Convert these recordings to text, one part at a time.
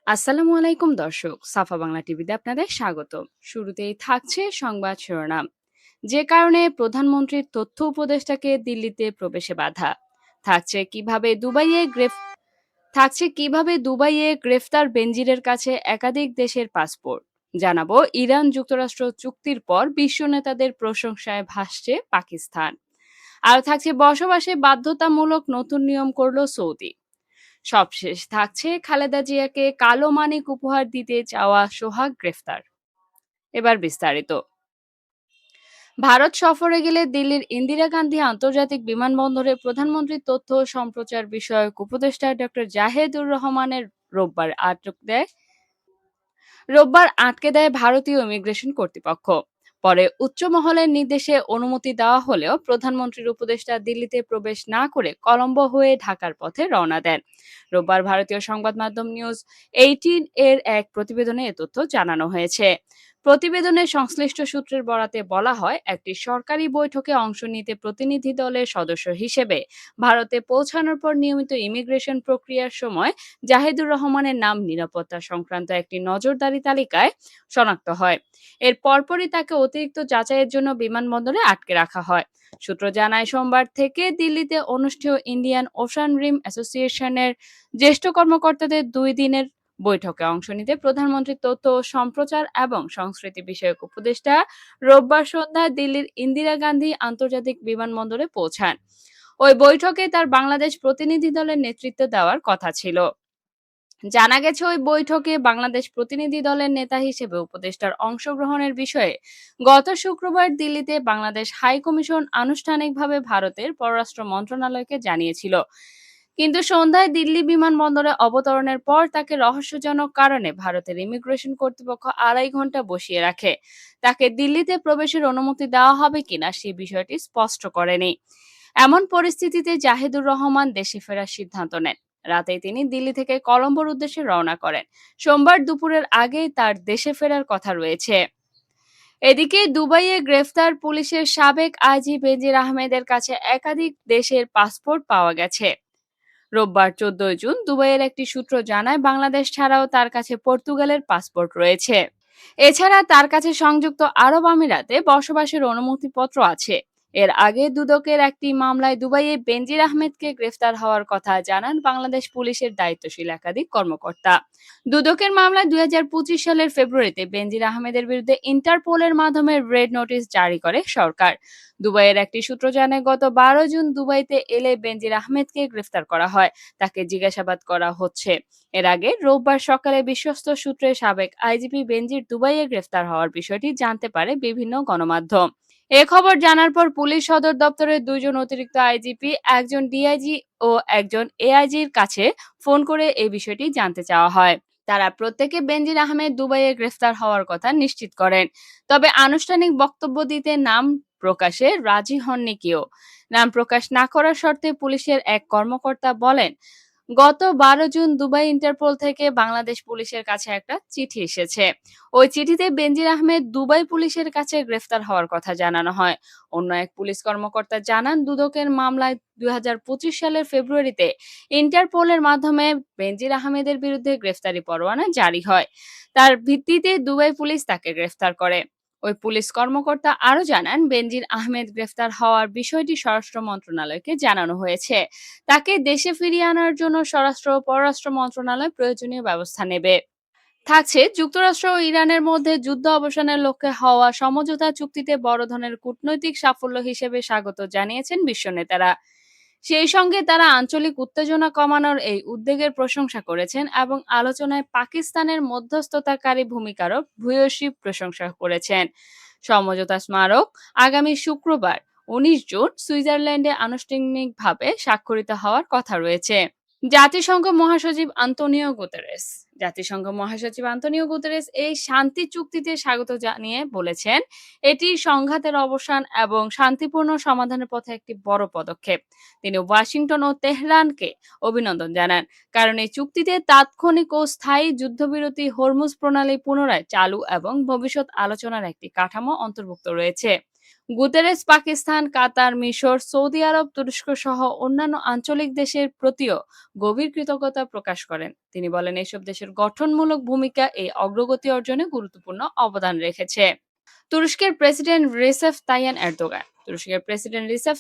আসসালামু আলাইকুম দর্শক, সাফা বাংলা টিভিতে আপনাদের স্বাগত। শুরুতেই থাকছে সংবাদ শিরোনাম। যে কারণে প্রধানমন্ত্রীর তথ্য উপদেষ্টাকে দিল্লিতে প্রবেশে বাধা। থাকছে কিভাবে দুবাইয়ে গ্রেফ থাকছে কিভাবে দুবাইয়ে গ্রেফতার বেনজিরের কাছে একাধিক দেশের পাসপোর্ট। জানাবো ইরান যুক্তরাষ্ট্র চুক্তির পর বিশ্ব নেতাদের প্রশংসায় ভাসছে পাকিস্তান। আর থাকছে বসবাসে বাধ্যতামূলক নতুন নিয়ম করল সৌদি। সবশেষ থাকছে খালেদা জিয়াকে কালো মানিক উপহার দিতে চাওয়া সোহাগ গ্রেফতার। এবার বিস্তারিত। ভারত সফরে গেলে দিল্লির ইন্দিরা গান্ধী আন্তর্জাতিক বিমানবন্দরে প্রধানমন্ত্রীর তথ্য ও সম্প্রচার বিষয়ক উপদেষ্টা ডক্টর জাহেদুর রহমানের রোববার আটক দেয় রোববার আটকে দেয় ভারতীয় ইমিগ্রেশন কর্তৃপক্ষ। পরে উচ্চ মহলের নির্দেশে অনুমতি দেওয়া হলেও প্রধানমন্ত্রীর উপদেষ্টা দিল্লিতে প্রবেশ না করে কলম্বো হয়ে ঢাকার পথে রওনা দেন। রোববার ভারতীয় সংবাদ মাধ্যম নিউজ 18 এর এক প্রতিবেদনে এ তথ্য জানানো হয়েছে। প্রতিবেদনে সংশ্লিষ্ট সূত্রের বরাতে বলা হয়, একটি সরকারি বৈঠকে অংশ নিতে প্রতিনিধি দলের সদস্য হিসেবে ভারতে পৌঁছানোর পর নিয়মিত ইমিগ্রেশন প্রক্রিয়ার সময় জাহিদুর রহমানের নাম নিরাপত্তা সংক্রান্ত একটি নজরদারি তালিকায় শনাক্ত হয়। এর পরপরই তাকে অতিরিক্ত যাচাইয়ের জন্য বিমানবন্দরে আটকে রাখা হয়। সূত্র জানায়, সোমবার থেকে দিল্লিতে অনুষ্ঠেয় ইন্ডিয়ান ওশান রিম অ্যাসোসিয়েশনের জ্যেষ্ঠ কর্মকর্তাদের 2 দিনের বৈঠকে অংশ নিতে প্রধানমন্ত্রীর তথ্য ও সম্প্রচার এবং সংস্কৃতি বিষয়ক উপদেষ্টা রোববার সন্ধ্যায় দিল্লির ইন্দিরা গান্ধী আন্তর্জাতিক বিমানবন্দরে পৌঁছান। ওই বৈঠকে তার বাংলাদেশ প্রতিনিধি দলের নেতৃত্ব দেওয়ার কথা ছিল। জানা গেছে, ওই বৈঠকে বাংলাদেশ প্রতিনিধি দলের নেতা হিসেবে উপদেষ্টার অংশগ্রহণের বিষয়ে গত শুক্রবার দিল্লিতে বাংলাদেশ হাই কমিশন আনুষ্ঠানিকভাবে ভারতের পররাষ্ট্র মন্ত্রণালয়কে জানিয়েছিল। কিন্তু সন্ধ্যায় দিল্লি বিমানবন্দরে অবতরণের পর তাকে রহস্যজনক কারণে ভারতের ইমিগ্রেশন কর্তৃপক্ষ 2.5 ঘন্টা বসিয়ে রাখে। তাকে দিল্লিতে প্রবেশের অনুমতি দেওয়া হবে কিনা সে বিষয়টি স্পষ্ট করেনি। এমন পরিস্থিতিতে জাহিদুর রহমান দেশে ফেরার সিদ্ধান্ত নেন। রাতেই তিনি দিল্লি থেকে কলম্বোর উদ্দেশ্যে রওনা করেন। সোমবার দুপুরের আগেই তার দেশে ফেরার কথা রয়েছে। এদিকে দুবাইয়ে গ্রেফতার পুলিশের সাবেক আইজি বেনজির আহমেদের কাছে একাধিক দেশের পাসপোর্ট পাওয়া গেছে। রোববার 14 জুন দুবাইয়ের একটি সূত্র জানায়, বাংলাদেশ ছাড়াও তার কাছে পর্তুগালের পাসপোর্ট রয়েছে। এছাড়া তার কাছে সংযুক্ত আরব আমিরাতে বসবাসের অনুমতিপত্র আছে। এর আগে দুদকের একটি মামলায় দুবাইয়ে বেনজির আহমেদকে গ্রেফতার হওয়ার কথা জানান বাংলাদেশ পুলিশের দায়িত্বশীল একাধিক কর্মকর্তা। দুদকের মামলায় 2025 সালের ফেব্রুয়ারিতে বেনজির আহমেদের বিরুদ্ধে ইন্টারপোলের মাধ্যমে রেড নোটিশ জারি করে সরকার। দুবাইয়ের একটি সূত্র জানায়, গত 12 জুন দুবাইতে এলে বেনজির আহমেদকে গ্রেফতার করা হয়। তাকে জিজ্ঞাসাবাদ করা হচ্ছে। এর আগে রোববার সকালে বিশ্বস্ত সূত্রে সাবেক আইজিপি বেনজির দুবাইয়ে গ্রেফতার হওয়ার বিষয়টি জানতে পারে বিভিন্ন গণমাধ্যম। এ খবর জানার পর পুলিশ সদর দপ্তরের 2 জন অতিরিক্ত আইজিপি, একজন ডিআইজি ও একজন এআইজির কাছে ফোন করে এই বিষয়টি জানতে চাওয়া হয়। তারা প্রত্যেকে বেনজির আহমেদ দুবাইয়ে গ্রেফতার হওয়ার কথা নিশ্চিত করেন। তবে আনুষ্ঠানিক বক্তব্য দিতে নাম প্রকাশে রাজি হননি কেউ। নাম প্রকাশ না করার শর্তে পুলিশের এক কর্মকর্তা বলেন, গত 12 জুন দুবাই ইন্টারপোল থেকে বাংলাদেশ পুলিশের কাছে একটা চিঠি এসেছে। ওই চিঠিতে বেনজির আহমেদ দুবাই পুলিশের কাছে গ্রেফতার হওয়ার কথা জানানো হয়। অন্য এক পুলিশ কর্মকর্তা জানান, দুদকের মামলায় 2025 সালের ফেব্রুয়ারিতে ইন্টারপোলের মাধ্যমে বেনজির আহমেদের বিরুদ্ধে গ্রেফতারি পরোয়ানা জারি হয়। তার ভিত্তিতে দুবাই পুলিশ তাকে গ্রেফতার করে। ওই পুলিশ কর্মকর্তা আরও জানান, বেনজির আহমেদ গ্রেফতার হওয়ার বিষয়টি স্বরাষ্ট্র মন্ত্রণালয়কে জানানো হয়েছে। তাকে দেশে ফিরিয়ে আনার জন্য স্বরাষ্ট্র ও পররাষ্ট্র মন্ত্রণালয় প্রয়োজনীয় ব্যবস্থা নেবে। থাকছে যুক্তরাষ্ট্র ও ইরানের মধ্যে যুদ্ধ অবসানের লক্ষ্যে হওয়া সমঝোতা চুক্তিতে বড় ধরনের কূটনৈতিক সাফল্য হিসেবে স্বাগত জানিয়েছেন বিশ্ব নেতারা। সেই সঙ্গে তারা আঞ্চলিক উত্তেজনা কমানোর এই উদ্যোগের প্রশংসা করেছেন এবং আলোচনায় পাকিস্তানের মধ্যস্থতাকারী ভূমিকারও ভূয়সী প্রশংসা করেছেন। সমঝোতা স্মারক আগামী শুক্রবার 19 জুন সুইজারল্যান্ডে আনুষ্ঠানিকভাবে স্বাক্ষরিত হওয়ার কথা রয়েছে। জাতিসংঘ মহাসচিব আন্তোনিও গুতেরেস এই শান্তি চুক্তিতে স্বাগত জানিয়ে বলেছেন, এটি সংঘাতের অবসান এবং শান্তিপূর্ণ সমাধানের পথে একটি বড় পদক্ষেপ। তিনি ওয়াশিংটন ও তেহরানকে অভিনন্দন জানান, কারণ এই চুক্তিতে তাৎক্ষণিক ও স্থায়ী যুদ্ধবিরতি, হরমুজ প্রণালী পুনরায় চালু এবং ভবিষ্যৎ আলোচনার একটি কাঠামো অন্তর্ভুক্ত রয়েছে। গুতেরেস পাকিস্তান, কাতার, মিশর, সৌদি আরব, তুরস্ক সহ অন্যান্য আঞ্চলিক দেশের প্রতিও গভীর কৃতজ্ঞতা প্রকাশ করেন। তিনি বলেন, এসব দেশের গঠনমূলক ভূমিকা এই অগ্রগতি অর্জনে গুরুত্বপূর্ণ অবদান রেখেছে। তুরস্কের প্রেসিডেন্ট রিসেপ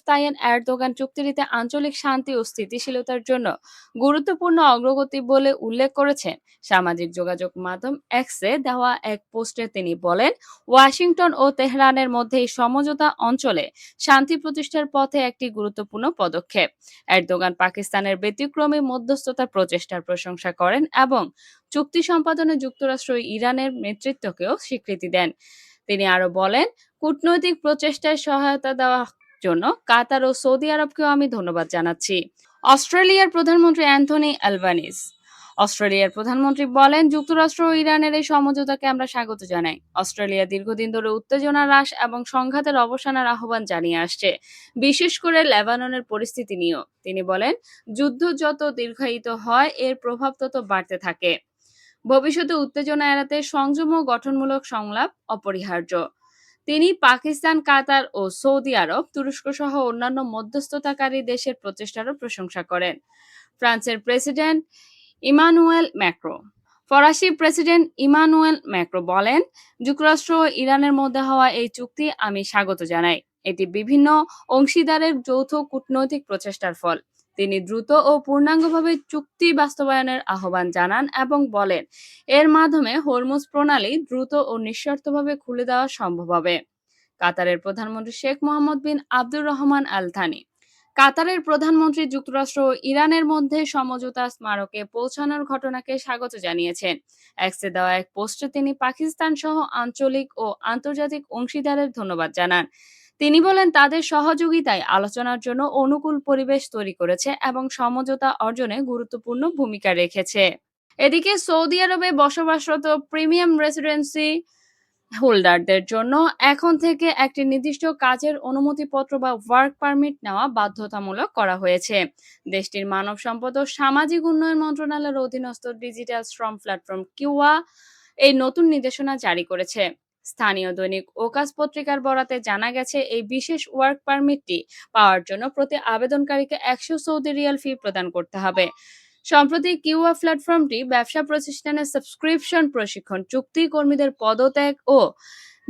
তাইয়েন এরদোগান চুক্তিটিতে আঞ্চলিক শান্তি ও স্থিতিশীলতার জন্য গুরুত্বপূর্ণ অগ্রগতি বলে উল্লেখ করেছেন। সামাজিক যোগাযোগ মাধ্যম এক্সে দেওয়া এক পোস্টে তিনি বলেন, ওয়াশিংটন ও তেহরানের মধ্যে এই সমঝোতা অঞ্চলে শান্তি প্রতিষ্ঠার পথে একটি গুরুত্বপূর্ণ পদক্ষেপ। এরদোগান পাকিস্তানের ব্যতিক্রমী মধ্যস্থতার প্রচেষ্টার প্রশংসা করেন এবং চুক্তি সম্পাদনে যুক্তরাষ্ট্র ও ইরানের নেতৃত্বকেও স্বীকৃতি দেন। তিনি আরো বলেন, কূটনৈতিক প্রচেষ্টায় সহায়তা দেওয়ার জন্য কাতার ও সৌদি আরবকেও আমি ধন্যবাদ জানাচ্ছি। অস্ট্রেলিয়ার প্রধানমন্ত্রী অ্যান্থনি অ্যালবানিজ অস্ট্রেলিয়ার প্রধানমন্ত্রী বলেন, যুক্তরাষ্ট্র ও ইরানের এই সমঝোতাকে আমরা স্বাগত জানাই। অস্ট্রেলিয়া দীর্ঘদিন ধরে উত্তেজনা হ্রাস এবং সংঘাতের অবসানের আহ্বান জানিয়ে আসছে, বিশেষ করে লেবাননের পরিস্থিতি নিয়েও। তিনি বলেন, যুদ্ধ যত দীর্ঘায়িত হয় এর প্রভাব তত বাড়তে থাকে। ভবিষ্যতে উত্তেজনা এড়াতে সংযম ও গঠনমূলক সংলাপ অপরিহার্য। তিনি পাকিস্তান, কাতার ও সৌদি আরব, তুরস্ক সহ অন্যান্য মধ্যস্থতাকারী দেশের প্রচেষ্টারও প্রশংসা করেন। ফ্রান্সের প্রেসিডেন্ট ইমানুয়েল ম্যাক্রো ফরাসি প্রেসিডেন্ট ইমানুয়েল ম্যাক্রো বলেন, যুক্তরাষ্ট্র ও ইরানের মধ্যে হওয়া এই চুক্তি আমি স্বাগত জানাই। এটি বিভিন্ন অংশীদারের যৌথ কূটনৈতিক প্রচেষ্টার ফল। তিনি দ্রুত ও পূর্ণাঙ্গভাবে চুক্তি বাস্তবায়নের আহ্বান জানান এবং বলেন, এর মাধ্যমে হরমুজ প্রণালী দ্রুত ও নিঃশর্তভাবে খুলে দেওয়া সম্ভব হবে। কাতারের প্রধানমন্ত্রী শেখ মোহাম্মদ বিন আব্দুর রহমান আল থানি কাতারের প্রধানমন্ত্রী যুক্তরাষ্ট্র ও ইরানের মধ্যে সমঝোতা স্মারকে পৌঁছানোর ঘটনাকে স্বাগত জানিয়েছেন। এক্সে দেওয়া এক পোস্টে তিনি পাকিস্তান সহ আঞ্চলিক ও আন্তর্জাতিক অংশীদারের ধন্যবাদ জানান। তিনি বলেন, তাদের সহযোগিতায় আলোচনার জন্য অনুকূল পরিবেশ তৈরি করেছে এবং সমঝোতা অর্জনে গুরুত্বপূর্ণ ভূমিকা রেখেছে। এদিকে সৌদি আরবে বসবাসরত প্রিমিয়াম রেসিডেন্সি হোল্ডারদের জন্য এখন থেকে একটি নির্দিষ্ট কাজের অনুমতিপত্র বা ওয়ার্ক পারমিট নেওয়া বাধ্যতামূলক করা হয়েছে। দেশটির মানব সম্পদ ও সামাজিক উন্নয়ন মন্ত্রণালয়ের অধীনস্থ ডিজিটাল শ্রম প্ল্যাটফর্ম কিউয়া এই নতুন নির্দেশনা জারি করেছে। স্থানীয় দৈনিক ওকাস পত্রিকার বরাতে জানা গেছে, এই বিশেষ ওয়ার্ক পারমিটটি পাওয়ার জন্য প্রতি আবেদনকারীকে 100 সৌদি রিয়াল ফি প্রদান করতে হবে। সম্প্রতি কিউয়া প্ল্যাটফর্মটি ব্যবসা প্রতিষ্ঠানের সাবস্ক্রিপশন, প্রশিক্ষণ চুক্তি, কর্মীদের পদত্যাগ ও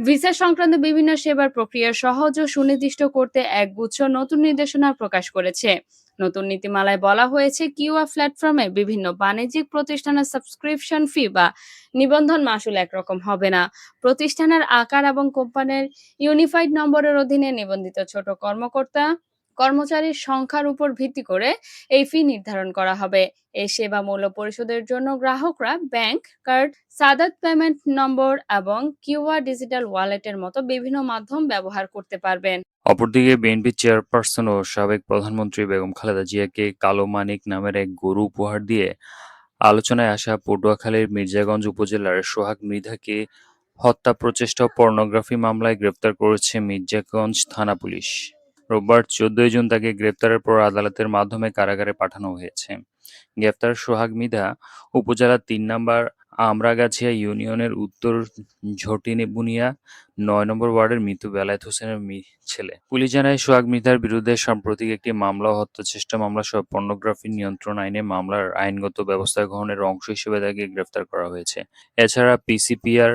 ভিসা সংক্রান্ত বিভিন্ন সেবার প্রক্রিয়া সহজ ও সুনির্দিষ্ট করতে একগুচ্ছ নতুন নির্দেশনা প্রকাশ করেছে। নতুন নীতিমালায় বলা হয়েছে, কিউয়া প্ল্যাটফর্মে বিভিন্ন বাণিজ্যিক প্রতিষ্ঠানের সাবস্ক্রিপশন ফি বা নিবন্ধন মাশুল একরকম হবে না। প্রতিষ্ঠানের আকার এবং কোম্পানির ইউনিফাইড নম্বরের অধীনে নিবন্ধিত ছোট কর্মচারীর সংখ্যার উপর ভিত্তি করে এই ফি নির্ধারণ করা হবে। এই সেবা মূল্য পরিশোধের জন্য গ্রাহকরা ব্যাংক কার্ড, সাদাত পেমেন্ট নম্বর এবং কিউআর ডিজিটাল ওয়ালেটের মতো বিভিন্ন মাধ্যম ব্যবহার করতে পারবেন। অপরদিকে বিএনপি চেয়ারপারসন ও সাবেক প্রধানমন্ত্রী বেগম খালেদা জিয়াকে কালো মানিক নামের এক গরু উপহার দিয়ে আলোচনায় আসা পটুয়াখালীর মির্জাগঞ্জ উপজেলার সোহাগ মৃধাকে হত্যা প্রচেষ্টা ও পর্নোগ্রাফি মামলায় গ্রেপ্তার করেছে মির্জাগঞ্জ থানা পুলিশ। রোববার ১৪ জুন তাকে গ্রেপ্তারের পর আদালতের মাধ্যমে কারাগারে পাঠানো হয়েছে। গ্রেপ্তার সোহাগ মৃধা উপজেলার ৩ নম্বর আমরাগাছিয়া ইউনিয়নের উত্তর ঝটিবুনিয়া ৯ নম্বর ওয়ার্ডের মৃত বেলায়েত হোসেনের ছেলে। পুলিশ জানায়, সোহাগ মৃধার বিরুদ্ধে সাম্প্রতিক একটি মামলা ও হত্যাচেষ্টা মামলা সহ পর্নোগ্রাফি নিয়ন্ত্রণ আইনে মামলার আইনগত ব্যবস্থা গ্রহণের অংশ হিসেবে তাকে গ্রেপ্তার করা হয়েছে। এছাড়া পিসিপিআর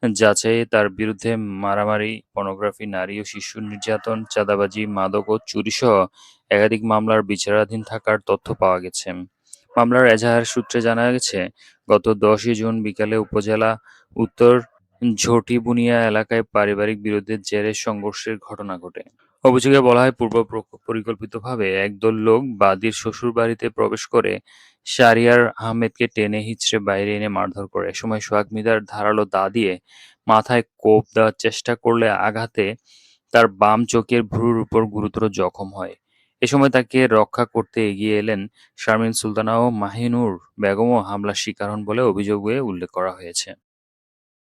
যাচাইয়ে তার বিরুদ্ধে মারামারি, পর্নোগ্রাফি, নারী ও শিশু নির্যাতন, চাঁদাবাজি, মাদক ও চুরিসহ একাধিক মামলার বিচারাধীন থাকার তথ্য পাওয়া গেছে। মামলার এজাহার সূত্রে জানা গেছে, গত ১০ জুন বিকেলে উপজেলা উত্তর ঝটিবুনিয়া এলাকায় পারিবারিক বিরোধের জেরে সংঘর্ষের ঘটনা ঘটে। অভিযোগে বলা হয়, পূর্ব পরিকল্পিতভাবে একদল লোক বাদীর শ্বশুরবাড়িতে প্রবেশ করে শাহরিয়ার আহমেদকে টেনে হিঁচড়ে বাইরে এনে মারধর করে। এ সময় সোহাগ মৃধার ধারালো দা দিয়ে মাথায় কোপ দেওয়ার চেষ্টা করলে আঘাতে তার বাম চোখের ভ্রুর উপর গুরুতর জখম হয়। এ সময় তাকে রক্ষা করতে এগিয়ে এলেন শারমিন সুলতানা ও মাহিনুর বেগমও হামলার শিকার হন বলে অভিযোগে উল্লেখ করা হয়েছে।